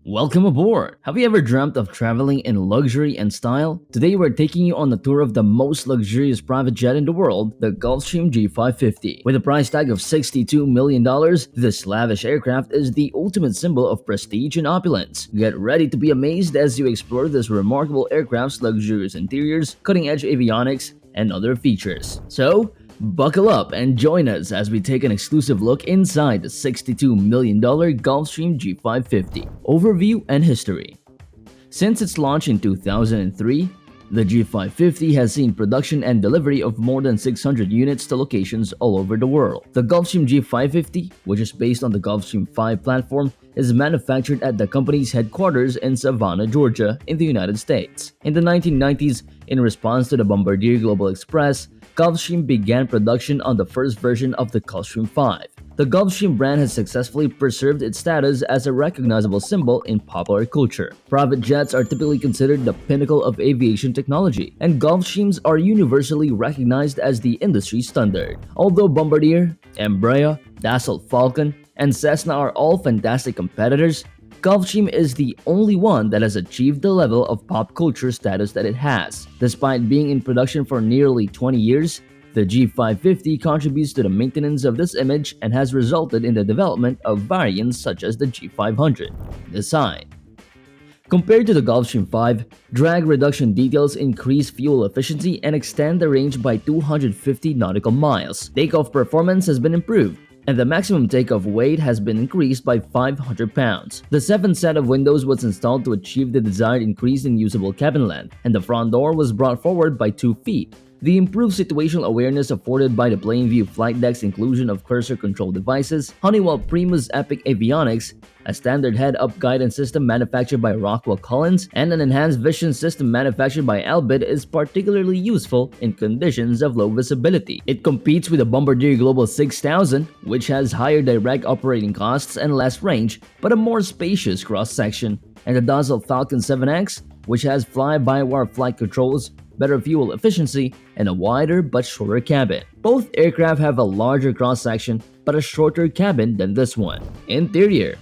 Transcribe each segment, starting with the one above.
Welcome aboard! Have you ever dreamt of traveling in luxury and style? Today we're taking you on a tour of the most luxurious private jet in the world, the Gulfstream G550. With a price tag of $62 million, this lavish aircraft is the ultimate symbol of prestige and opulence. Get ready to be amazed as you explore this remarkable aircraft's luxurious interiors, cutting-edge avionics, and other features. So, buckle up and join us as we take an exclusive look inside the $62 million Gulfstream G550. Overview and history. Since its launch in 2003, the G550 has seen production and delivery of more than 600 units to locations all over the world. The Gulfstream G550, which is based on the Gulfstream 5 platform, is manufactured at the company's headquarters in Savannah, Georgia, in the United States. In the 1990s, in response to the Bombardier Global Express, Gulfstream began production on the first version of the Gulfstream 5. The Gulfstream brand has successfully preserved its status as a recognizable symbol in popular culture. Private jets are typically considered the pinnacle of aviation technology, and Gulfstreams are universally recognized as the industry standard. Although Bombardier, Embraer, Dassault Falcon, and Cessna are all fantastic competitors, Gulfstream is the only one that has achieved the level of pop culture status that it has. Despite being in production for nearly 20 years, the G550 contributes to the maintenance of this image and has resulted in the development of variants such as the G500. Design. Compared to the Gulfstream 5, drag reduction details increase fuel efficiency and extend the range by 250 nautical miles. Takeoff performance has been improved, and the maximum takeoff weight has been increased by 500 pounds. The seventh set of windows was installed to achieve the desired increase in usable cabin length, and the front door was brought forward by 2 feet. The improved situational awareness afforded by the plain view flight deck's inclusion of cursor control devices, Honeywell Primus Epic Avionics, a standard head-up guidance system manufactured by Rockwell Collins, and an enhanced vision system manufactured by Elbit is particularly useful in conditions of low visibility. It competes with the Bombardier Global 6000, which has higher direct operating costs and less range, but a more spacious cross-section, and the Dassault Falcon 7X, which has fly-by-wire flight controls, better fuel efficiency, and a wider but shorter cabin. Both aircraft have a larger cross-section but a shorter cabin than this one. Interior.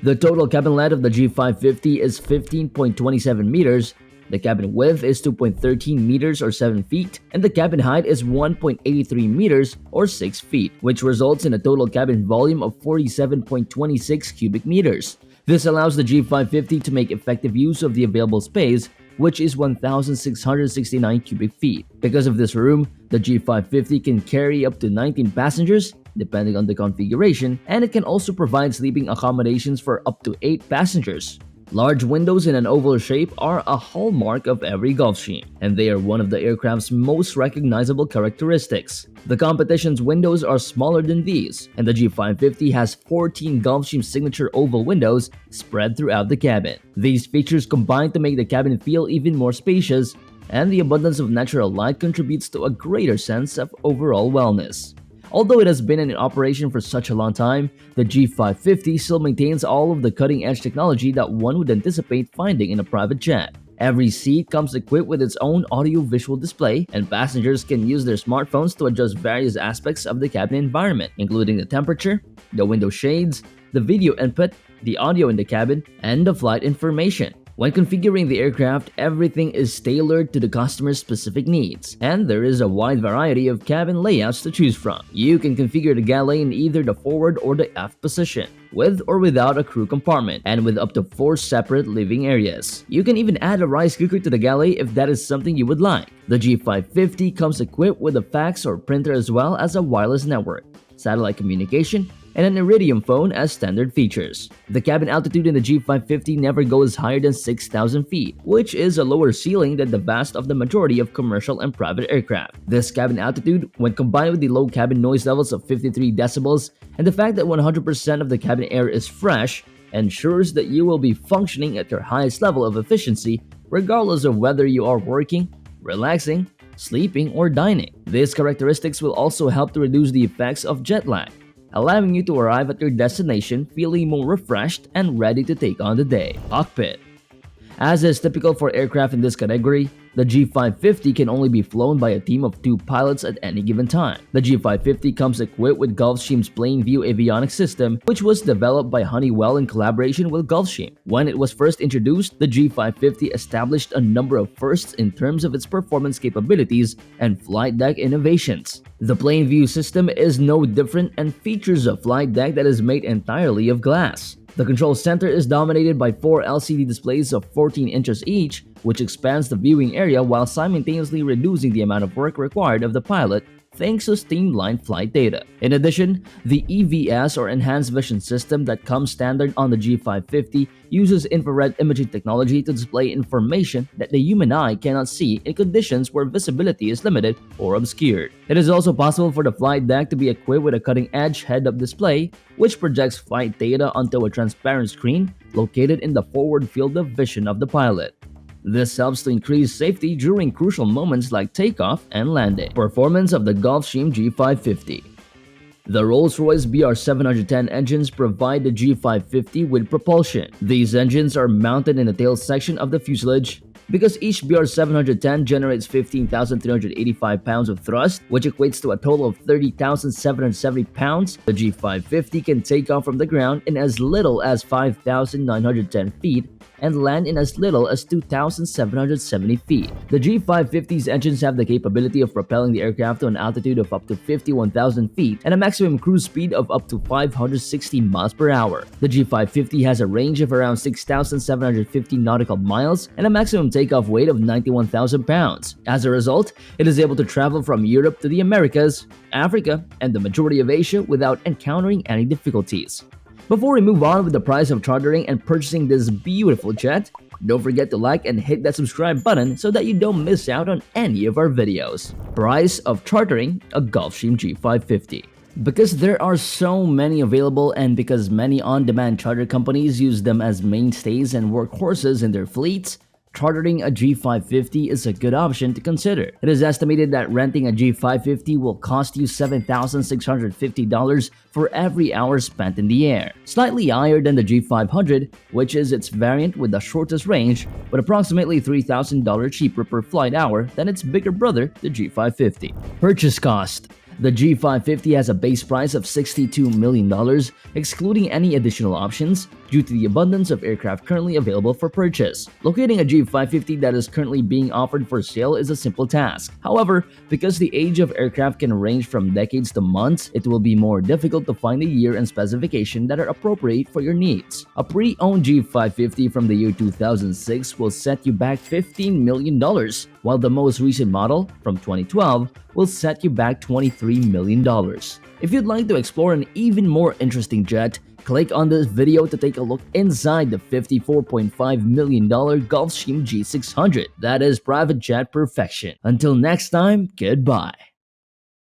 The total cabin length of the G550 is 15.27 meters, the cabin width is 2.13 meters or 7 feet, and the cabin height is 1.83 meters or 6 feet, which results in a total cabin volume of 47.26 cubic meters. This allows the G550 to make effective use of the available space, which is 1,669 cubic feet. Because of this room, the G550 can carry up to 19 passengers, depending on the configuration, and it can also provide sleeping accommodations for up to 8 passengers. Large windows in an oval shape are a hallmark of every Gulfstream, and they are one of the aircraft's most recognizable characteristics. The competition's windows are smaller than these, and the G550 has 14 Gulfstream signature oval windows spread throughout the cabin. These features combine to make the cabin feel even more spacious, and the abundance of natural light contributes to a greater sense of overall wellness. Although it has been in operation for such a long time, the G550 still maintains all of the cutting-edge technology that one would anticipate finding in a private jet. Every seat comes equipped with its own audio-visual display, and passengers can use their smartphones to adjust various aspects of the cabin environment, including the temperature, the window shades, the video input, the audio in the cabin, and the flight information. When configuring the aircraft, everything is tailored to the customer's specific needs, and there is a wide variety of cabin layouts to choose from. You can configure the galley in either the forward or the aft position, with or without a crew compartment, and with up to 4 separate living areas. You can even add a rice cooker to the galley if that is something you would like. The G550 comes equipped with a fax or printer as well as a wireless network, satellite communication, and an Iridium phone as standard features. The cabin altitude in the G550 never goes higher than 6,000 feet, which is a lower ceiling than the vast of the majority of commercial and private aircraft. This cabin altitude, when combined with the low cabin noise levels of 53 decibels and the fact that 100% of the cabin air is fresh, ensures that you will be functioning at your highest level of efficiency regardless of whether you are working, relaxing, sleeping, or dining. These characteristics will also help to reduce the effects of jet lag, allowing you to arrive at your destination feeling more refreshed and ready to take on the day. Cockpit. As is typical for aircraft in this category, the G550 can only be flown by a team of 2 pilots at any given time. The G550 comes equipped with Gulfstream's Plainview Avionics system, which was developed by Honeywell in collaboration with Gulfstream. When it was first introduced, the G550 established a number of firsts in terms of its performance capabilities and flight deck innovations. The Plainview system is no different and features a flight deck that is made entirely of glass. The control center is dominated by 4 LCD displays of 14 inches each, which expands the viewing area while simultaneously reducing the amount of work required of the pilot thanks to streamlined flight data. In addition, the EVS or Enhanced Vision system that comes standard on the G550 uses infrared imaging technology to display information that the human eye cannot see in conditions where visibility is limited or obscured. It is also possible for the flight deck to be equipped with a cutting-edge head-up display, which projects flight data onto a transparent screen located in the forward field of vision of the pilot. This helps to increase safety during crucial moments like takeoff and landing. Performance of the Gulfstream G550. The Rolls-Royce BR710 engines provide the G550 with propulsion. These engines are mounted in the tail section of the fuselage. Because each BR710 generates 15,385 pounds of thrust, which equates to a total of 30,770 pounds, the G550 can take off from the ground in as little as 5,910 feet and land in as little as 2,770 feet. The G550's engines have the capability of propelling the aircraft to an altitude of up to 51,000 feet and a maximum cruise speed of up to 560 miles per hour. The G550 has a range of around 6,750 nautical miles and a maximum takeoff weight of 91,000 pounds. As a result, it is able to travel from Europe to the Americas, Africa, and the majority of Asia without encountering any difficulties. Before we move on with the price of chartering and purchasing this beautiful jet, don't forget to like and hit that subscribe button so that you don't miss out on any of our videos. Price of chartering a Gulfstream G550. Because there are so many available and because many on-demand charter companies use them as mainstays and workhorses in their fleets, chartering a G550 is a good option to consider. It is estimated that renting a G550 will cost you $7,650 for every hour spent in the air, slightly higher than the G500, which is its variant with the shortest range, but approximately $3,000 cheaper per flight hour than its bigger brother, the G550. Purchase cost. The G550 has a base price of $62 million, excluding any additional options, due to the abundance of aircraft currently available for purchase. Locating a G550 that is currently being offered for sale is a simple task. However, because the age of aircraft can range from decades to months, it will be more difficult to find a year and specification that are appropriate for your needs. A pre-owned G550 from the year 2006 will set you back $15 million, while the most recent model, from 2012, will set you back $23 million. If you'd like to explore an even more interesting jet, click on this video to take a look inside the $54.5 million Gulfstream G600. That is private jet perfection. Until next time, goodbye.